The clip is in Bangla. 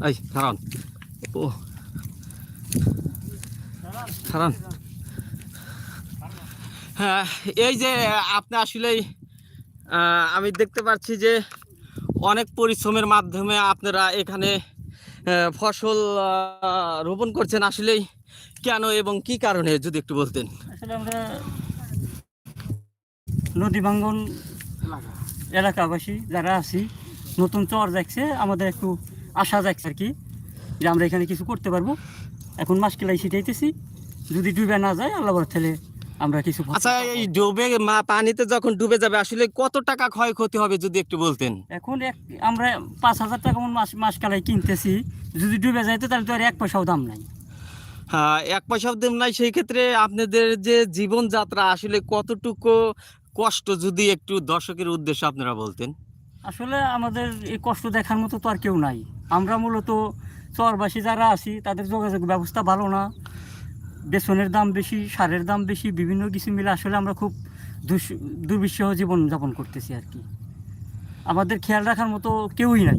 এই খারান ও খারান। হ্যাঁ, এই যে আপনি আসলেই আমি দেখতে পাচ্ছি যে অনেক পরিশ্রমের মাধ্যমে আপনারা এখানে ফসল রোপণ করছেন। আসলেই কেন এবং কি কারণে যদি একটু বলতেন। আসলে আমরা নদী ভাঙ্গন এলাকাবাসী যারা আছি, নতুন চর যাচ্ছে, আমাদের একটু আশা যাচ্ছে আর কি, যে আমরা এখানে কিছু করতে পারবো। এখন মাসকেলাই ছিটাইতেছি, যদি ডুবে না যায় আল্লাহ বড় ছেলে আমরা কিছু। আচ্ছা, এই ডুবে পানিতে যখন ডুবে যাবে আসলে কত টাকা ক্ষয়ক্ষতি হবে যদি একটু বলতেন। এখন আমরা 5,000 টাকা মাসকালাই কিনতেছি, যদি ডুবে যাইতো তাহলে তো আর 1 পয়সাও দাম নাই। হ্যাঁ, 1 পয়সাও দাম নাই। সেই ক্ষেত্রে আপনাদের যে জীবনযাত্রা আসলে কতটুকু কষ্ট যদি একটু দর্শকের উদ্দেশ্যে আপনারা বলতেন। আসলে আমাদের এই কষ্ট দেখার মতো তো আর কেউ নাই। আমরা মূলত চরবাসী যারা আছি তাদের যোগাযোগ ব্যবস্থা ভালো না, বেতনের দাম বেশি, সারের দাম বেশি, বিভিন্ন কিছু মিলে আসলে আমরা খুব দুর্বিষহ জীবনযাপন করতেছি আর কি। আমাদের খেয়াল রাখার মতো কেউই নাই।